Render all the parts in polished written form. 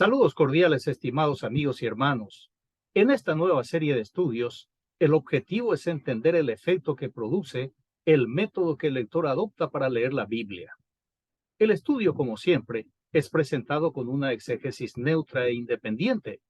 Saludos cordiales, estimados amigos y hermanos. En esta nueva serie de estudios, el objetivo es entender el efecto que produce el método que el lector adopta para leer la Biblia. El estudio, como siempre, es presentado con una exégesis neutra e independiente,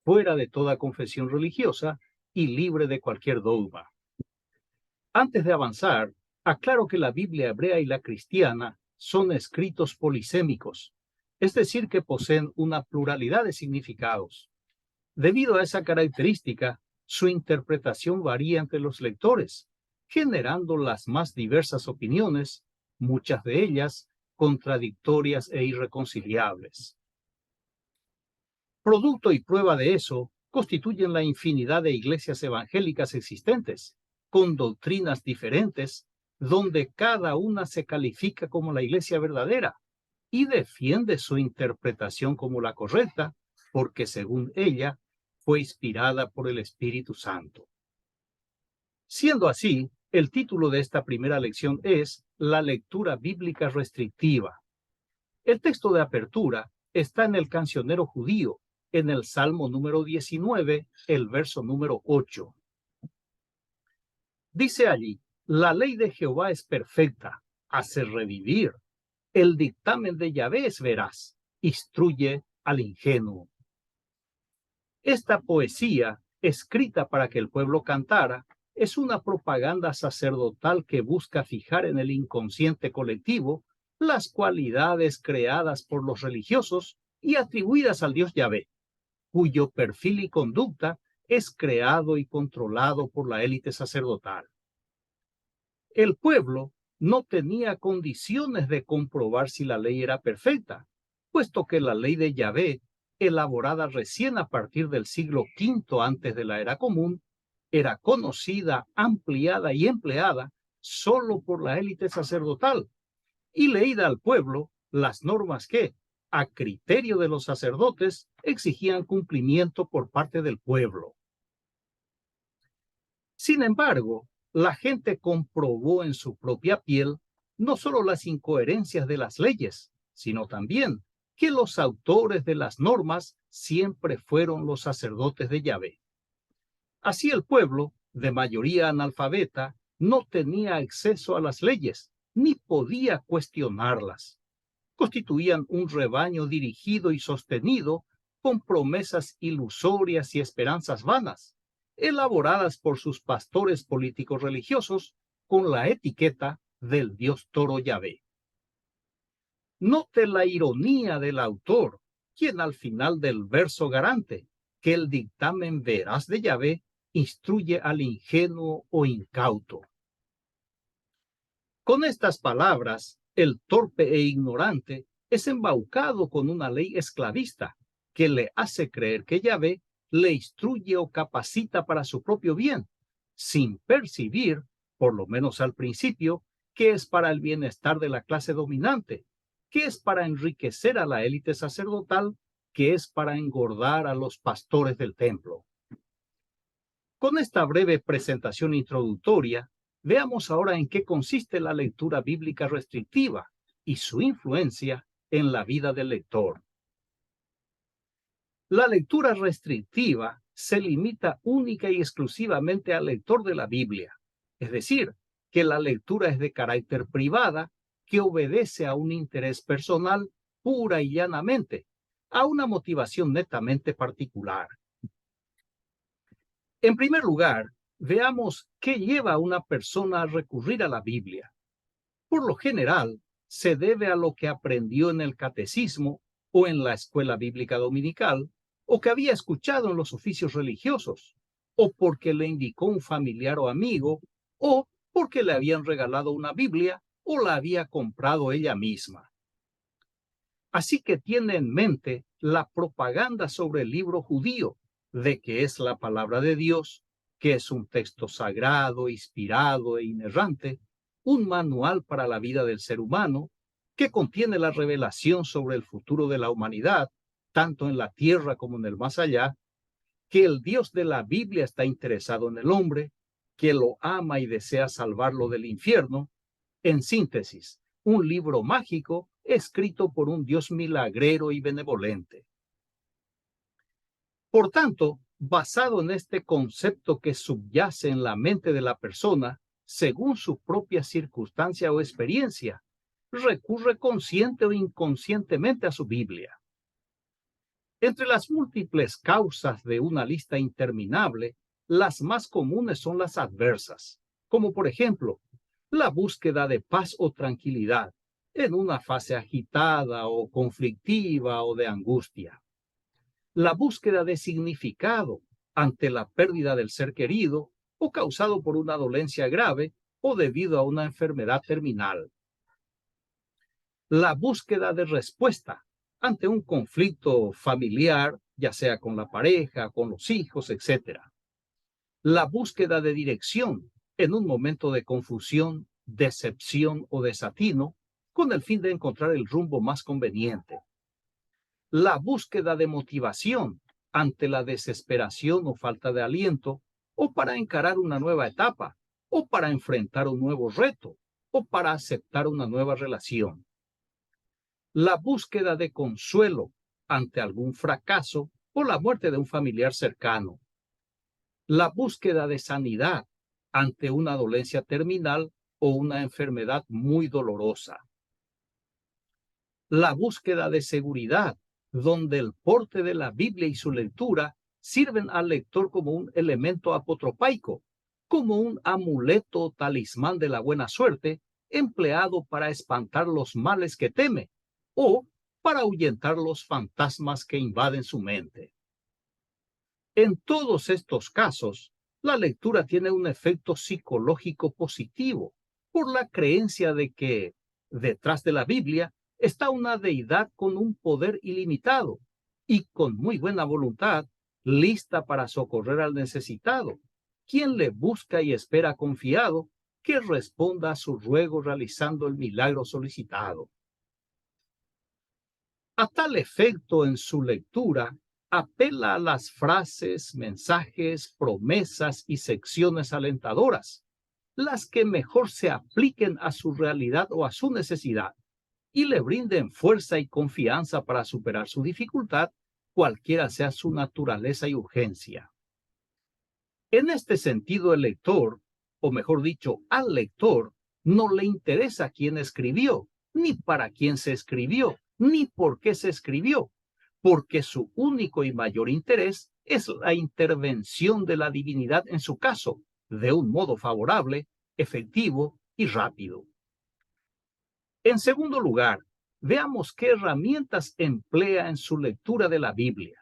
fuera de toda confesión religiosa y libre de cualquier dogma. Antes de avanzar, aclaro que la Biblia hebrea y la cristiana son escritos polisémicos, es decir, que poseen una pluralidad de significados. Debido a esa característica, su interpretación varía entre los lectores, generando las más diversas opiniones, muchas de ellas contradictorias e irreconciliables. Producto y prueba de eso constituyen la infinidad de iglesias evangélicas existentes, con doctrinas diferentes, donde cada una se califica como la iglesia verdadera y defiende su interpretación como la correcta, porque según ella fue inspirada por el Espíritu Santo. Siendo así, el título de esta primera lección es La lectura bíblica restrictiva. El texto de apertura está en el cancionero judío, en el Salmo número 19, el verso número 8. Dice allí, la ley de Jehová es perfecta, hace revivir. El dictamen de Yahvé es veraz, instruye al ingenuo. Esta poesía, escrita para que el pueblo cantara, es una propaganda sacerdotal que busca fijar en el inconsciente colectivo las cualidades creadas por los religiosos y atribuidas al Dios Yahvé, cuyo perfil y conducta es creado y controlado por la élite sacerdotal. El pueblo no tenía condiciones de comprobar si la ley era perfecta, puesto que la ley de Yahvé, elaborada recién a partir del siglo V antes de la era común, era conocida, ampliada y empleada solo por la élite sacerdotal y leída al pueblo las normas que, a criterio de los sacerdotes, exigían cumplimiento por parte del pueblo. Sin embargo, la gente comprobó en su propia piel no solo las incoherencias de las leyes, sino también que los autores de las normas siempre fueron los sacerdotes de Yahvé. Así el pueblo, de mayoría analfabeta, no tenía acceso a las leyes, ni podía cuestionarlas. Constituían un rebaño dirigido y sostenido con promesas ilusorias y esperanzas vanas, elaboradas por sus pastores políticos religiosos con la etiqueta del Dios Toro Yahvé. Note la ironía del autor, quien al final del verso garante que el dictamen veraz de Yahvé instruye al ingenuo o incauto. Con estas palabras, el torpe e ignorante es embaucado con una ley esclavista que le hace creer que Yahvé le instruye o capacita para su propio bien, sin percibir, por lo menos al principio, que es para el bienestar de la clase dominante, que es para enriquecer a la élite sacerdotal, que es para engordar a los pastores del templo. Con esta breve presentación introductoria, veamos ahora en qué consiste la lectura bíblica restrictiva y su influencia en la vida del lector. La lectura restrictiva se limita única y exclusivamente al lector de la Biblia, es decir, que la lectura es de carácter privada, que obedece a un interés personal pura y llanamente, a una motivación netamente particular. En primer lugar, veamos qué lleva a una persona a recurrir a la Biblia. Por lo general, se debe a lo que aprendió en el catecismo o en la escuela bíblica dominical, o que había escuchado en los oficios religiosos, o porque le indicó un familiar o amigo, o porque le habían regalado una Biblia o la había comprado ella misma. Así que tiene en mente la propaganda sobre el libro judío, de que es la palabra de Dios, que es un texto sagrado, inspirado e inerrante, un manual para la vida del ser humano, que contiene la revelación sobre el futuro de la humanidad, tanto en la tierra como en el más allá, que el Dios de la Biblia está interesado en el hombre, que lo ama y desea salvarlo del infierno. En síntesis, un libro mágico escrito por un Dios milagrero y benevolente. Por tanto, basado en este concepto que subyace en la mente de la persona, según su propia circunstancia o experiencia, recurre consciente o inconscientemente a su Biblia. Entre las múltiples causas de una lista interminable, las más comunes son las adversas, como por ejemplo, la búsqueda de paz o tranquilidad en una fase agitada o conflictiva o de angustia. La búsqueda de significado ante la pérdida del ser querido o causado por una dolencia grave o debido a una enfermedad terminal. La búsqueda de respuesta ante un conflicto familiar, ya sea con la pareja, con los hijos, etc. La búsqueda de dirección en un momento de confusión, decepción o desatino, con el fin de encontrar el rumbo más conveniente. La búsqueda de motivación ante la desesperación o falta de aliento, o para encarar una nueva etapa, o para enfrentar un nuevo reto, o para aceptar una nueva relación. La búsqueda de consuelo ante algún fracaso o la muerte de un familiar cercano. La búsqueda de sanidad ante una dolencia terminal o una enfermedad muy dolorosa. La búsqueda de seguridad, donde el porte de la Biblia y su lectura sirven al lector como un elemento apotropaico, como un amuleto o talismán de la buena suerte, empleado para espantar los males que teme o para ahuyentar los fantasmas que invaden su mente. En todos estos casos, la lectura tiene un efecto psicológico positivo por la creencia de que, detrás de la Biblia, está una deidad con un poder ilimitado y con muy buena voluntad, lista para socorrer al necesitado, quien le busca y espera confiado que responda a su ruego realizando el milagro solicitado. A tal efecto, en su lectura, apela a las frases, mensajes, promesas y secciones alentadoras, las que mejor se apliquen a su realidad o a su necesidad y le brinden fuerza y confianza para superar su dificultad, cualquiera sea su naturaleza y urgencia. En este sentido, el lector, o mejor dicho, al lector, no le interesa quién escribió, ni para quién se escribió, ni por qué se escribió, porque su único y mayor interés es la intervención de la divinidad en su caso, de un modo favorable, efectivo y rápido. En segundo lugar, veamos qué herramientas emplea en su lectura de la Biblia.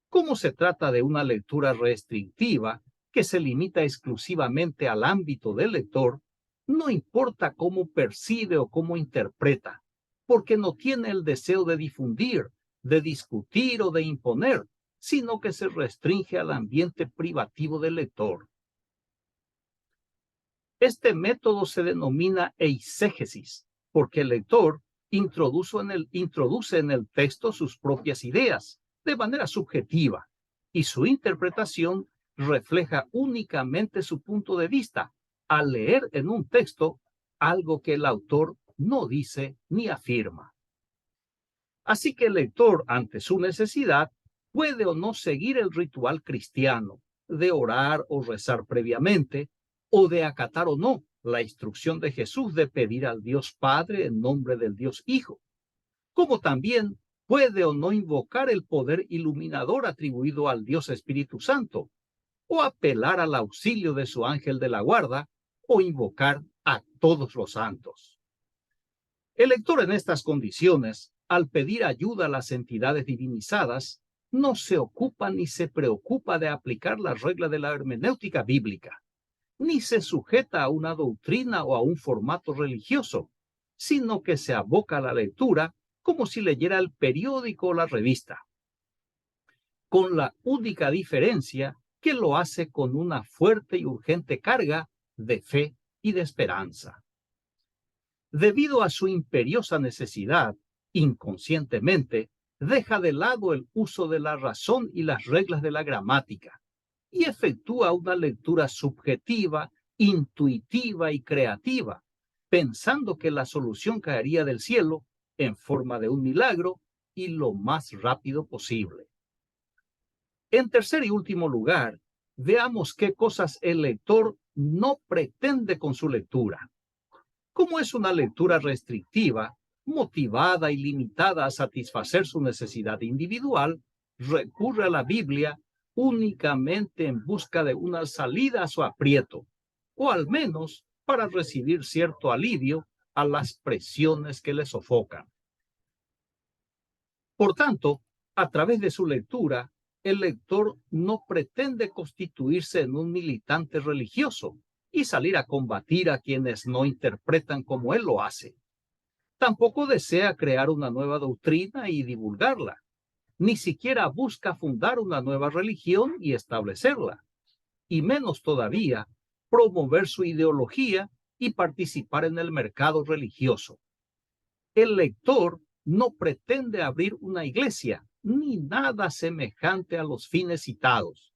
Como se trata de una lectura restrictiva que se limita exclusivamente al ámbito del lector, no importa cómo percibe o cómo interpreta, porque no tiene el deseo de difundir, de discutir o de imponer, sino que se restringe al ambiente privativo del lector. Este método se denomina eisegesis, porque el lector introduce en el texto sus propias ideas, de manera subjetiva, y su interpretación refleja únicamente su punto de vista, al leer en un texto algo que el autor no dice ni afirma. Así que el lector, ante su necesidad, puede o no seguir el ritual cristiano de orar o rezar previamente, o de acatar o no la instrucción de Jesús de pedir al Dios Padre en nombre del Dios Hijo, como también puede o no invocar el poder iluminador atribuido al Dios Espíritu Santo, o apelar al auxilio de su ángel de la guarda, o invocar a todos los santos. El lector en estas condiciones, al pedir ayuda a las entidades divinizadas, no se ocupa ni se preocupa de aplicar las reglas de la hermenéutica bíblica, ni se sujeta a una doctrina o a un formato religioso, sino que se aboca a la lectura como si leyera el periódico o la revista, con la única diferencia que lo hace con una fuerte y urgente carga de fe y de esperanza. Debido a su imperiosa necesidad, inconscientemente, deja de lado el uso de la razón y las reglas de la gramática y efectúa una lectura subjetiva, intuitiva y creativa, pensando que la solución caería del cielo en forma de un milagro y lo más rápido posible. En tercer y último lugar, veamos qué cosas el lector no pretende con su lectura. Como es una lectura restrictiva, motivada y limitada a satisfacer su necesidad individual, recurre a la Biblia únicamente en busca de una salida a su aprieto, o al menos para recibir cierto alivio a las presiones que le sofocan. Por tanto, a través de su lectura, el lector no pretende constituirse en un militante religioso y salir a combatir a quienes no interpretan como él lo hace. Tampoco desea crear una nueva doctrina y divulgarla. Ni siquiera busca fundar una nueva religión y establecerla. Y menos todavía, promover su ideología y participar en el mercado religioso. El lector no pretende abrir una iglesia, ni nada semejante a los fines citados.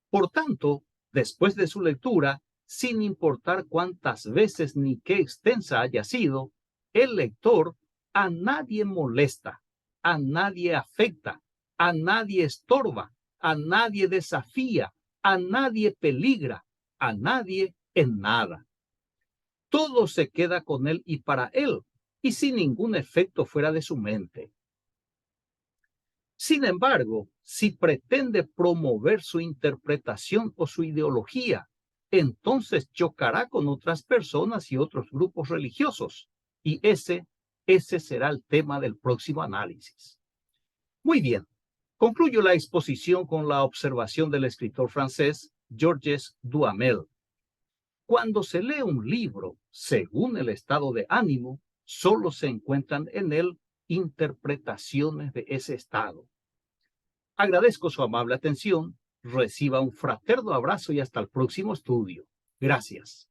Por tanto, después de su lectura, sin importar cuántas veces ni qué extensa haya sido, el lector a nadie molesta, a nadie afecta, a nadie estorba, a nadie desafía, a nadie peligra, a nadie en nada. Todo se queda con él y para él, y sin ningún efecto fuera de su mente. Sin embargo, si pretende promover su interpretación o su ideología, entonces chocará con otras personas y otros grupos religiosos, y ese será el tema del próximo análisis. Muy bien, concluyo la exposición con la observación del escritor francés Georges Duhamel. Cuando se lee un libro, según el estado de ánimo, solo se encuentran en él interpretaciones de ese estado. Agradezco su amable atención, reciba un fraterno abrazo y hasta el próximo estudio. Gracias.